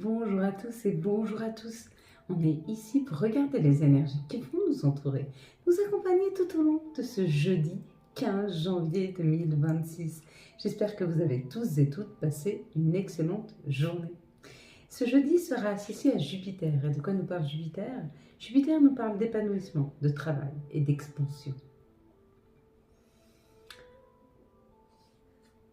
bonjour à tous et bonjour à tous. On est ici pour regarder les énergies qui vont nous entourer, nous accompagner tout au long de ce jeudi 15 janvier 2026. J'espère que vous avez tous et toutes passé une excellente journée. Ce jeudi sera associé à Jupiter. Et de quoi nous parle Jupiter? Jupiter nous parle d'épanouissement, de travail et d'expansion.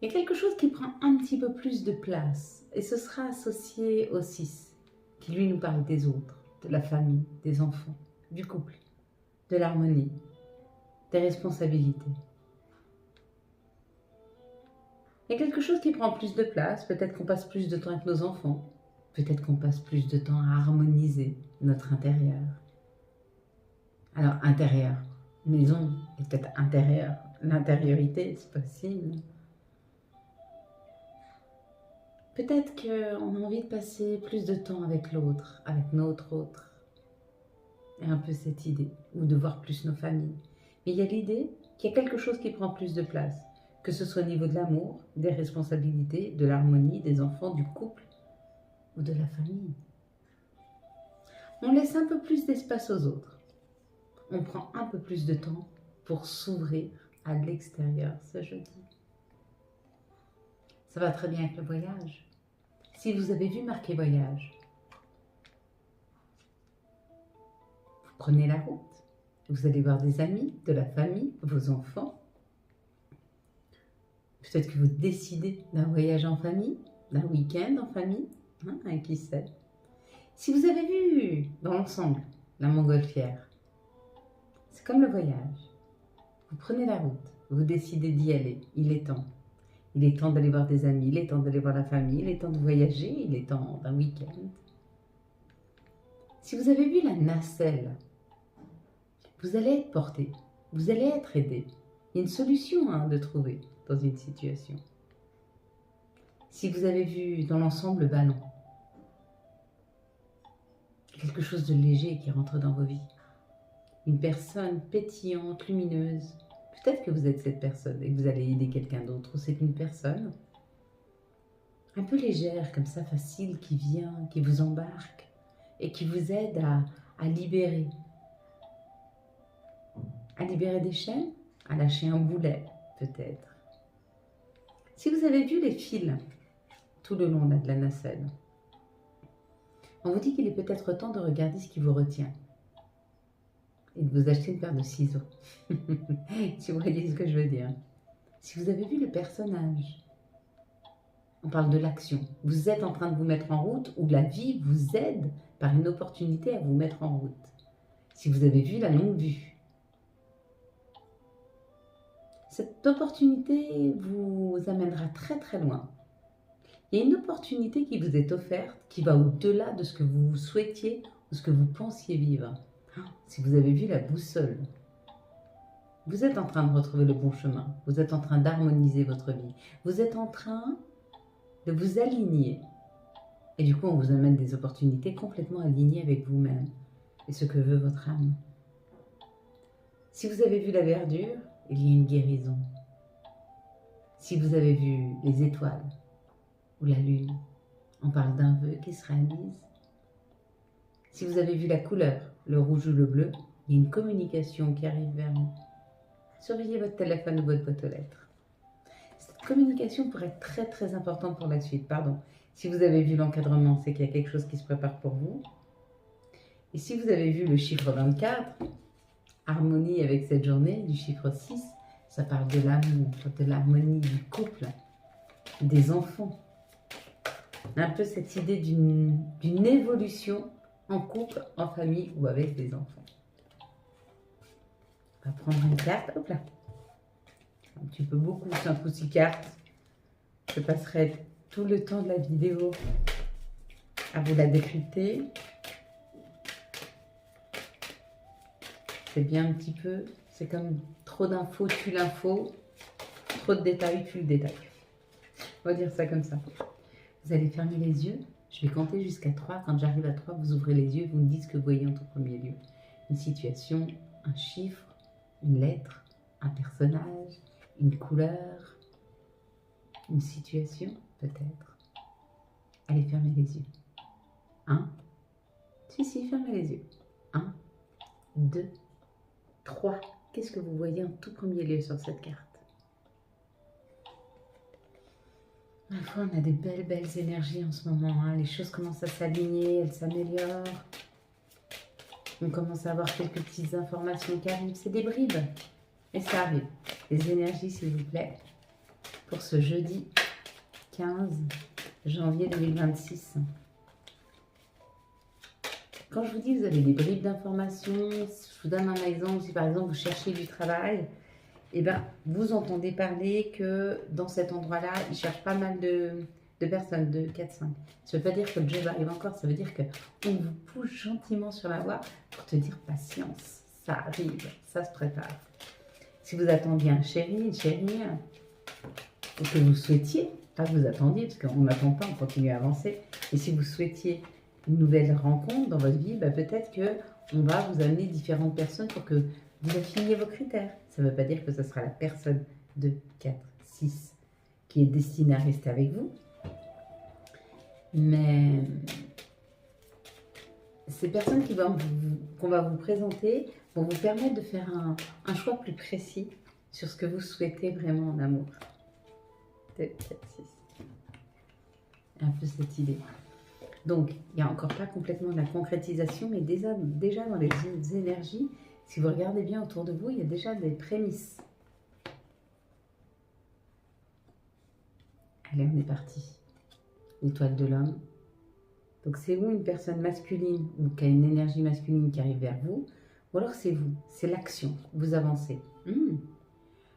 Il y a quelque chose qui prend un petit peu plus de place et ce sera associé au 6, qui lui nous parle des autres, de la famille, des enfants, du couple, de l'harmonie, des responsabilités. Il y a quelque chose qui prend plus de place, peut-être qu'on passe plus de temps avec nos enfants, peut-être qu'on passe plus de temps à harmoniser notre intérieur. Alors intérieur, maison et peut-être intérieur, l'intériorité, c'est possible. Peut-être qu'on a envie de passer plus de temps avec l'autre, avec notre autre. Et un peu cette idée, ou de voir plus nos familles. Mais il y a l'idée qu'il y a quelque chose qui prend plus de place, que ce soit au niveau de l'amour, des responsabilités, de l'harmonie, des enfants, du couple ou de la famille. On laisse un peu plus d'espace aux autres. On prend un peu plus de temps pour s'ouvrir à l'extérieur ce jeudi. Ça va très bien avec le voyage. Si vous avez vu marqué voyage, vous prenez la route. Vous allez voir des amis, de la famille, vos enfants. Peut-être que vous décidez d'un voyage en famille, d'un week-end en famille, qui sait. Si vous avez vu dans l'ensemble la montgolfière, c'est comme le voyage. Vous prenez la route, vous décidez d'y aller, il est temps. Il est temps d'aller voir des amis, il est temps d'aller voir la famille, il est temps de voyager, il est temps d'un week-end. Si vous avez vu la nacelle, vous allez être porté, vous allez être aidé. Il y a une solution de trouver dans une situation. Si vous avez vu dans l'ensemble le ballon, quelque chose de léger qui rentre dans vos vies, une personne pétillante, lumineuse, peut-être que vous êtes cette personne et que vous allez aider quelqu'un d'autre, ou c'est une personne un peu légère, comme ça, facile, qui vient, qui vous embarque et qui vous aide à libérer. À libérer des chaînes, à lâcher un boulet, peut-être. Si vous avez vu les fils tout le long de la nacelle, on vous dit qu'il est peut-être temps de regarder ce qui vous retient et de vous acheter une paire de ciseaux. Si vous voyez ce que je veux dire. Si vous avez vu le personnage, on parle de l'action. Vous êtes en train de vous mettre en route ou la vie vous aide par une opportunité à vous mettre en route. Si vous avez vu la longue vue, cette opportunité vous amènera très très loin. Il y a une opportunité qui vous est offerte qui va au-delà de ce que vous souhaitiez ou ce que vous pensiez vivre. Si vous avez vu la boussole, vous êtes en train de retrouver le bon chemin. Vous êtes en train d'harmoniser votre vie. Vous êtes en train de vous aligner. Et du coup, on vous amène des opportunités complètement alignées avec vous-même et ce que veut votre âme. Si vous avez vu la verdure, il y a une guérison. Si vous avez vu les étoiles ou la lune, on parle d'un vœu qui se réalise. Si vous avez vu la couleur, le rouge ou le bleu, il y a une communication qui arrive vers vous. Surveillez votre téléphone ou votre boîte aux lettres. Cette communication pourrait être très très importante pour la suite. Si vous avez vu l'encadrement, c'est qu'il y a quelque chose qui se prépare pour vous. Et si vous avez vu le chiffre 24, harmonie avec cette journée, du chiffre 6, ça parle de l'amour, de l'harmonie, du couple, des enfants. Un peu cette idée d'une évolution en couple, en famille ou avec des enfants. On va prendre une carte, hop là. Un petit peu beaucoup, 5 ou 6 cartes. Je passerai tout le temps de la vidéo à vous la décrypter. C'est bien un petit peu, c'est comme trop d'infos tue l'info, trop de détails tue le détail. On va dire ça comme ça. Vous allez fermer les yeux. Je vais compter jusqu'à 3. Quand j'arrive à 3, vous ouvrez les yeux et vous me dites ce que vous voyez en tout premier lieu. Une situation, un chiffre, une lettre, un personnage, une couleur, une situation, peut-être. Allez, fermez les yeux. 1. Si, fermez les yeux. 1, 2, 3. Qu'est-ce que vous voyez en tout premier lieu sur cette carte? Ma foi, on a des belles énergies en ce moment. Hein. Les choses commencent à s'aligner, elles s'améliorent. On commence à avoir quelques petites informations qui arrivent. C'est des bribes. Et ça arrive. Les énergies, s'il vous plaît, pour ce jeudi 15 janvier 2026. Quand je vous dis que vous avez des bribes d'informations, je vous donne un exemple. Si par exemple vous cherchez du travail, et ben, vous entendez parler que dans cet endroit-là, ils cherchent pas mal de personnes, de 4-5. Ça ne veut pas dire que le job arrive encore, ça veut dire qu'on vous pousse gentiment sur la voie pour te dire patience, ça arrive, ça se prépare. Si vous attendiez un chéri, une chérie, ou que vous souhaitiez, pas que vous attendiez, parce qu'on n'attend pas, on continue à avancer, et si vous souhaitiez une nouvelle rencontre dans votre vie, ben peut-être qu'on va vous amener différentes personnes pour que vous affiniez vos critères. Ça ne veut pas dire que ce sera la personne 2, 4, 6 qui est destinée à rester avec vous. Mais ces personnes qu'on va vous présenter vont vous permettre de faire un choix plus précis sur ce que vous souhaitez vraiment en amour. 2, 4, 6. Un peu cette idée. Donc, il n'y a encore pas complètement de la concrétisation, mais déjà dans les énergies, si vous regardez bien autour de vous, il y a déjà des prémices. Allez, on est parti. L'étoile de l'homme. Donc, c'est vous une personne masculine ou qui a une énergie masculine qui arrive vers vous, ou alors c'est vous, c'est l'action, vous avancez.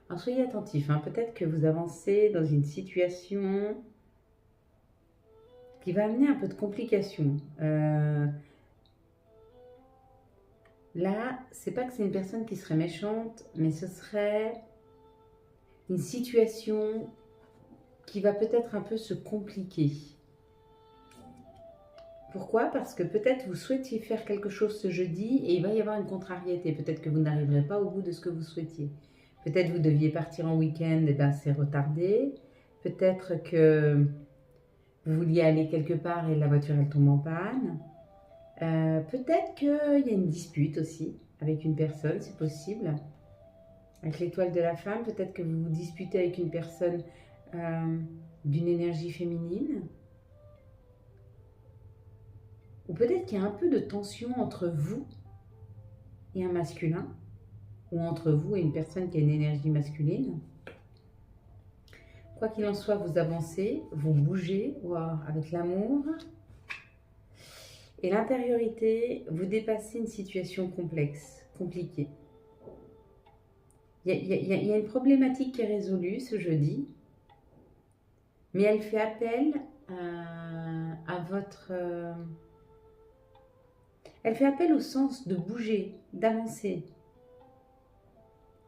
Alors, soyez attentifs, hein. Peut-être que vous avancez dans une situation qui va amener un peu de complications. Là, c'est pas que c'est une personne qui serait méchante, mais ce serait une situation qui va peut-être un peu se compliquer. Pourquoi? Parce que peut-être vous souhaitiez faire quelque chose ce jeudi et il va y avoir une contrariété. Peut-être que vous n'arriverez pas au bout de ce que vous souhaitiez. Peut-être que vous deviez partir en week-end, et bien c'est retardé. Peut-être que vous vouliez aller quelque part et la voiture elle tombe en panne. Peut-être qu'il y a une dispute aussi avec une personne, c'est possible. Avec l'étoile de la femme, peut-être que vous vous disputez avec une personne d'une énergie féminine. Ou peut-être qu'il y a un peu de tension entre vous et un masculin, ou entre vous et une personne qui a une énergie masculine. Quoi qu'il en soit, vous avancez, vous bougez avec l'amour. Et l'intériorité, vous dépassez une situation complexe, compliquée. Il y a une problématique qui est résolue ce jeudi, mais elle fait appel à votre... elle fait appel au sens de bouger, d'avancer.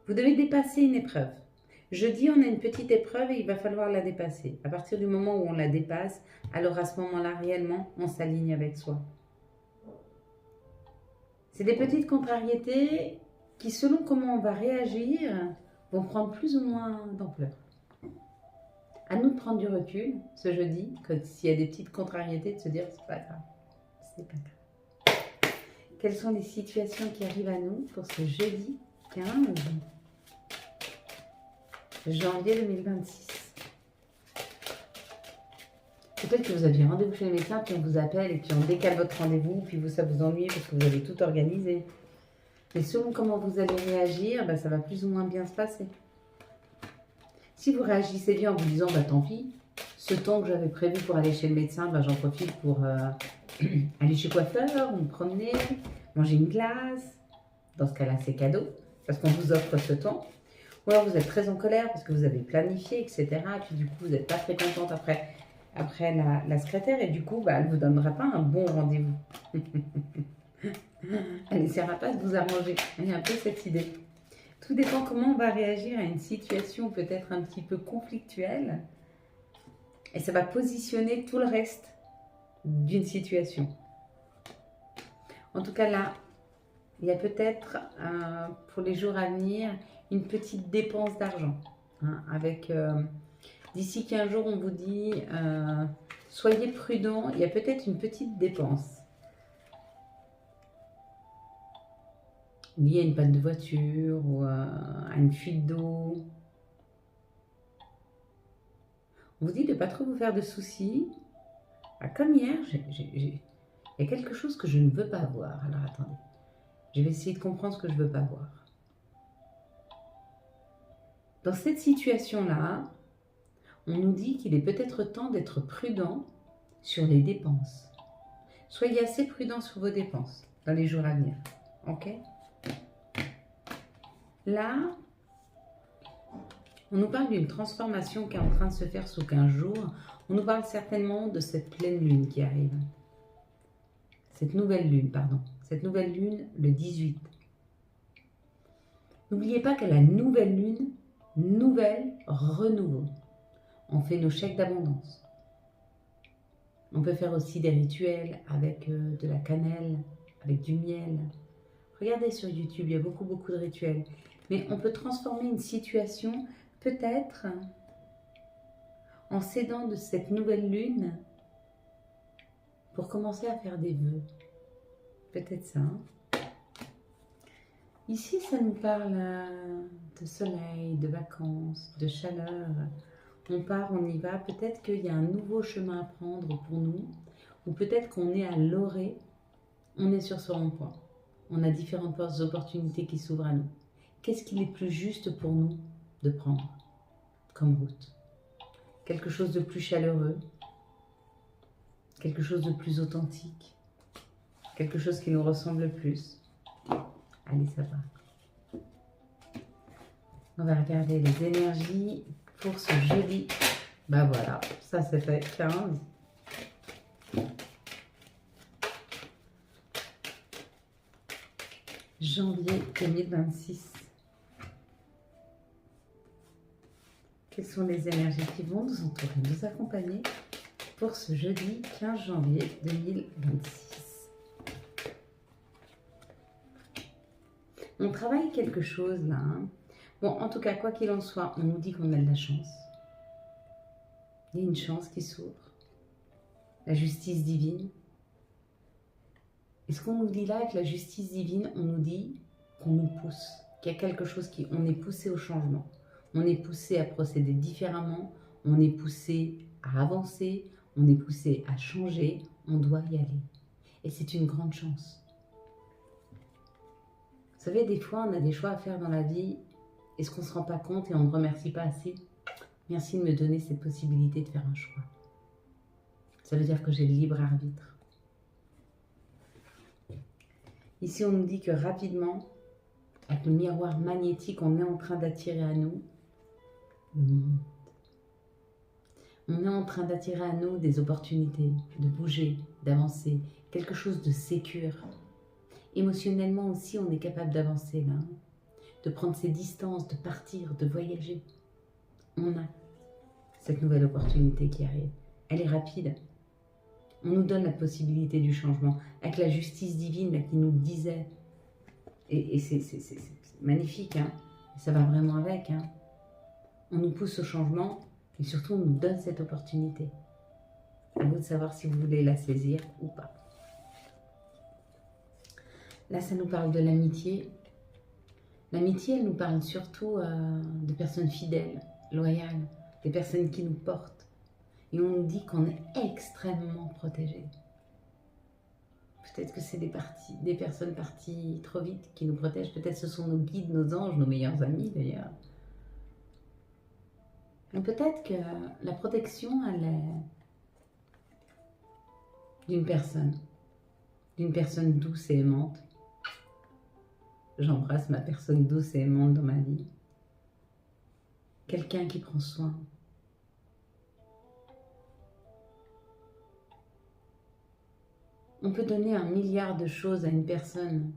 Vous devez dépasser une épreuve. Jeudi, on a une petite épreuve et il va falloir la dépasser. À partir du moment où on la dépasse, alors à ce moment-là, réellement, on s'aligne avec soi. C'est des petites contrariétés qui, selon comment on va réagir, vont prendre plus ou moins d'ampleur. À nous de prendre du recul ce jeudi, s'il y a des petites contrariétés, de se dire c'est pas grave, c'est pas grave. Quelles sont les situations qui arrivent à nous pour ce jeudi 15 janvier 2026? Peut-être que vous aviez rendez-vous chez le médecin, puis on vous appelle et puis on décale votre rendez-vous, puis vous, ça vous ennuie parce que vous avez tout organisé. Mais selon comment vous allez réagir, ça va plus ou moins bien se passer. Si vous réagissez bien en vous disant, tant pis, ce temps que j'avais prévu pour aller chez le médecin, j'en profite pour aller chez le coiffeur, me promener, manger une glace. Dans ce cas-là, c'est cadeau, parce qu'on vous offre ce temps. Ou alors vous êtes très en colère parce que vous avez planifié, etc. Et puis du coup, vous n'êtes pas très contente après la secrétaire. Et du coup, elle ne vous donnera pas un bon rendez-vous. Elle n'essaiera pas de vous arranger. Il y a un peu cette idée. Tout dépend comment on va réagir à une situation peut-être un petit peu conflictuelle. Et ça va positionner tout le reste d'une situation. En tout cas, là, il y a peut-être, pour les jours à venir, une petite dépense d'argent. Avec d'ici 15 jours, on vous dit Soyez prudent, il y a peut-être une petite dépense liée à une panne de voiture ou à une fuite d'eau. On vous dit de ne pas trop vous faire de soucis. Ah, comme hier, il y a quelque chose que je ne veux pas voir. Alors attendez, je vais essayer de comprendre ce que je ne veux pas voir. Dans cette situation-là, on nous dit qu'il est peut-être temps d'être prudent sur les dépenses. Soyez assez prudent sur vos dépenses dans les jours à venir. Ok? Là, on nous parle d'une transformation qui est en train de se faire sous 15 jours. On nous parle certainement de cette pleine lune qui arrive. Cette nouvelle lune, pardon. Cette nouvelle lune, le 18. N'oubliez pas qu'à la nouvelle lune, nouvel renouveau. On fait nos chèques d'abondance. On peut faire aussi des rituels avec de la cannelle, avec du miel. Regardez sur YouTube, il y a beaucoup de rituels. Mais on peut transformer une situation peut-être en s'aidant de cette nouvelle lune pour commencer à faire des vœux. Peut-être ça. Hein? Ici, ça nous parle de soleil, de vacances, de chaleur. On part, on y va. Peut-être qu'il y a un nouveau chemin à prendre pour nous. Ou peut-être qu'on est à l'orée. On est sur ce rond-point. On a différentes opportunités qui s'ouvrent à nous. Qu'est-ce qu'il est plus juste pour nous de prendre comme route? Quelque chose de plus chaleureux, quelque chose de plus authentique, quelque chose qui nous ressemble plus. Allez, ça va. On va regarder les énergies pour ce jeudi. Bah voilà, ça c'est fait 15. Janvier 2026. Quelles sont les énergies qui vont nous entourer, nous accompagner pour ce jeudi 15 janvier 2026? On travaille quelque chose là. Hein. Bon, en tout cas, quoi qu'il en soit, on nous dit qu'on a de la chance. Il y a une chance qui s'ouvre. La justice divine. Et ce qu'on nous dit là avec la justice divine, on nous dit qu'on nous pousse, qu'il y a quelque chose qui... On est poussé au changement. On est poussé à procéder différemment. On est poussé à avancer. On est poussé à changer. On doit y aller. Et c'est une grande chance. Vous savez, des fois, on a des choix à faire dans la vie. Est-ce qu'on ne se rend pas compte et on ne remercie pas assez? Merci de me donner cette possibilité de faire un choix. Ça veut dire que j'ai le libre arbitre. Ici, on nous dit que rapidement, avec le miroir magnétique, on est en train d'attirer à nous le monde. On est en train d'attirer à nous des opportunités, de bouger, d'avancer, quelque chose de sécure. Émotionnellement aussi, on est capable d'avancer là, de prendre ses distances, de partir, de voyager. On a cette nouvelle opportunité qui arrive. Elle est rapide. On nous donne la possibilité du changement. Avec la justice divine là, qui nous disait, et c'est magnifique, hein, ça va vraiment avec. Hein. On nous pousse au changement et surtout on nous donne cette opportunité. À vous de savoir si vous voulez la saisir ou pas. Là, ça nous parle de l'amitié. L'amitié, elle nous parle surtout de personnes fidèles, loyales, des personnes qui nous portent. Et on nous dit qu'on est extrêmement protégés. Peut-être que c'est des personnes parties trop vite qui nous protègent. Peut-être que ce sont nos guides, nos anges, nos meilleurs amis d'ailleurs. Peut-être que la protection, elle est d'une personne douce et aimante. J'embrasse ma personne douce et aimante dans ma vie. Quelqu'un qui prend soin. On peut donner 1 milliard de choses à une personne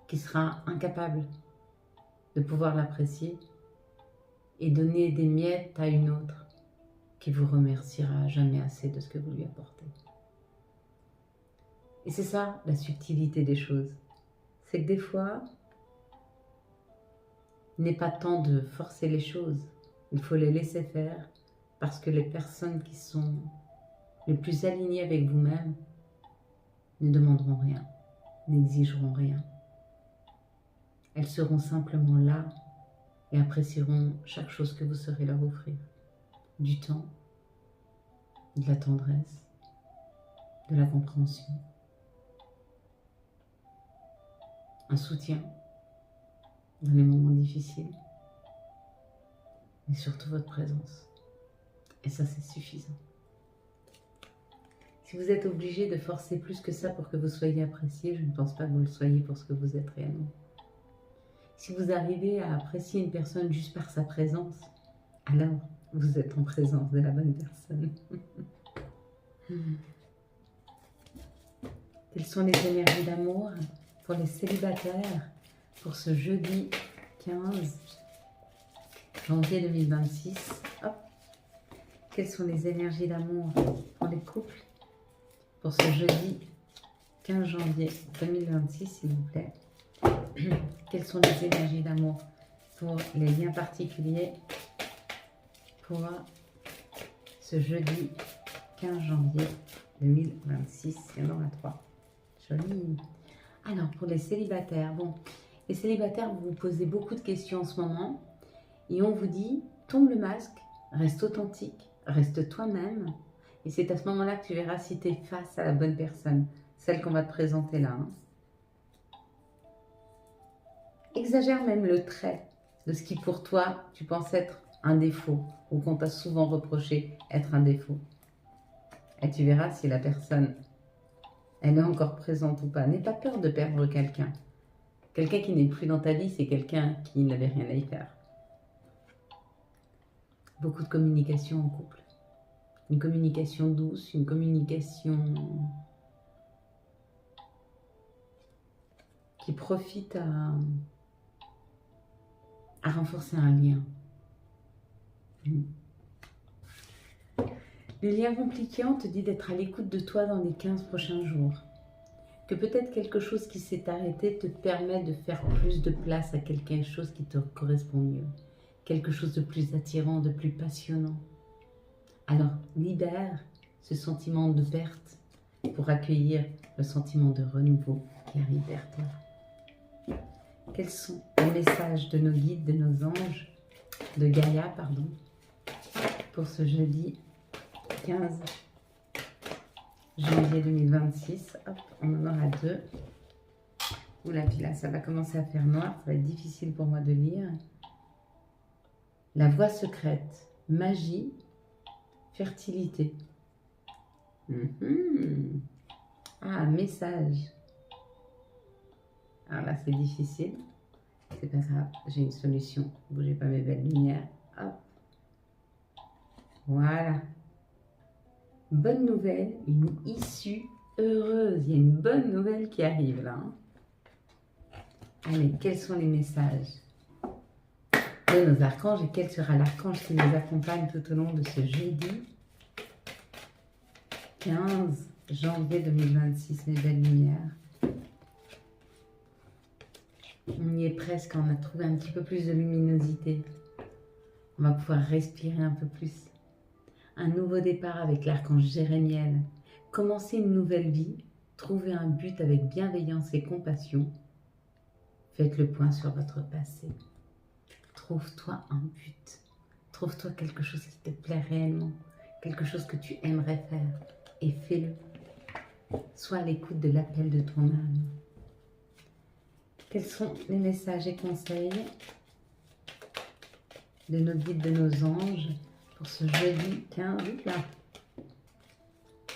qui sera incapable de pouvoir l'apprécier et donner des miettes à une autre qui vous remerciera jamais assez de ce que vous lui apportez. Et c'est ça la subtilité des choses. C'est que des fois, il n'est pas temps de forcer les choses. Il faut les laisser faire Parce que les personnes qui sont les plus alignées avec vous-même ne demanderont rien, n'exigeront rien. Elles seront simplement là et apprécieront chaque chose que vous saurez leur offrir. Du temps, de la tendresse, de la compréhension, un soutien dans les moments difficiles, mais surtout votre présence. Et ça, c'est suffisant. Si vous êtes obligé de forcer plus que ça pour que vous soyez apprécié, je ne pense pas que vous le soyez pour ce que vous êtes réellement. Si vous arrivez à apprécier une personne juste par sa présence, alors vous êtes en présence de la bonne personne. Quelles sont les énergies d'amour pour les célibataires pour ce jeudi 15 janvier 2026? Hop. Quelles sont les énergies d'amour pour les couples pour ce jeudi 15 janvier 2026, s'il vous plaît? Quelles sont les énergies d'amour pour les liens particuliers pour ce jeudi 15 janvier 2026? Il y en aura 3. Joli. Alors, pour les célibataires, bon, les célibataires, vous vous posez beaucoup de questions en ce moment et on vous dit, tombe le masque, reste authentique, reste toi-même et c'est à ce moment-là que tu verras si tu es face à la bonne personne, celle qu'on va te présenter là. Exagère même le trait de ce qui pour toi, tu penses être un défaut ou qu'on t'a souvent reproché être un défaut. Et tu verras si la personne, elle est encore présente ou pas. N'aie pas peur de perdre quelqu'un. Quelqu'un qui n'est plus dans ta vie, c'est quelqu'un qui n'avait rien à y faire. Beaucoup de communication en couple. Une communication douce, une communication qui profite à renforcer un lien. Le lien compliqué, on te dit d'être à l'écoute de toi dans les 15 prochains jours. Que peut-être quelque chose qui s'est arrêté te permet de faire plus de place à quelque chose qui te correspond mieux. Quelque chose de plus attirant, de plus passionnant. Alors, libère ce sentiment de perte pour accueillir le sentiment de renouveau qui arrive vers toi. Quels sont les messages de nos guides, de nos anges, de Gaïa, pardon, pour ce jeudi 15 janvier 2026. Hop, on en aura 2. Oula, puis là, ça va commencer à faire noir. Ça va être difficile pour moi de lire. La voie secrète, magie, fertilité. Ah, message. Alors là, c'est difficile. C'est pas grave, j'ai une solution. Bougez pas mes belles lumières. Hop. Voilà. Bonne nouvelle, une issue heureuse. Il y a une bonne nouvelle qui arrive là. Allez, quels sont les messages de nos archanges et quel sera l'archange qui nous accompagne tout au long de ce jeudi 15 janvier 2026, mes belles lumières. On y est presque, on a trouvé un petit peu plus de luminosité. On va pouvoir respirer un peu plus. Un nouveau départ avec l'archange Jérémiel. Commencer une nouvelle vie, trouver un but avec bienveillance et compassion. Faites le point sur votre passé. Trouve-toi un but. Trouve-toi quelque chose qui te plaît réellement. Quelque chose que tu aimerais faire. Et fais-le. Sois à l'écoute de l'appel de ton âme. Quels sont les messages et conseils de nos guides, de nos anges pour ce jeudi 15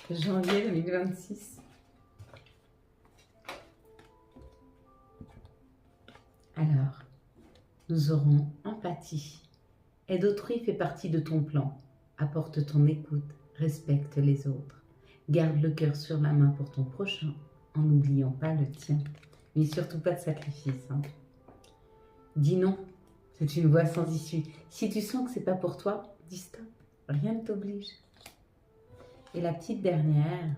janvier 2026? Alors, nous aurons empathie. Aide autrui fait partie de ton plan. Apporte ton écoute, respecte les autres. Garde le cœur sur la main pour ton prochain en n'oubliant pas le tien. Mais surtout pas de sacrifice. Dis non, c'est une voie sans issue. Si tu sens que c'est pas pour toi, dis stop. Rien ne t'oblige. Et la petite dernière,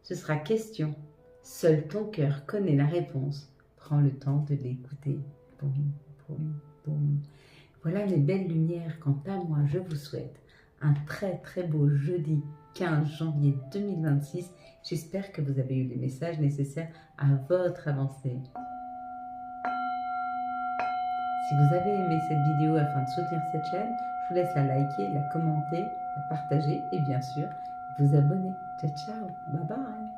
ce sera question. Seul ton cœur connaît la réponse. Prends le temps de l'écouter. Boum, boum, boum. Voilà mes belles lumières. Quant à moi, je vous souhaite un très très beau jeudi 15 janvier 2026. J'espère que vous avez eu les messages nécessaires à votre avancée. Si vous avez aimé cette vidéo afin de soutenir cette chaîne, je vous laisse la liker, la commenter, la partager et bien sûr vous abonner. Ciao ciao, bye bye.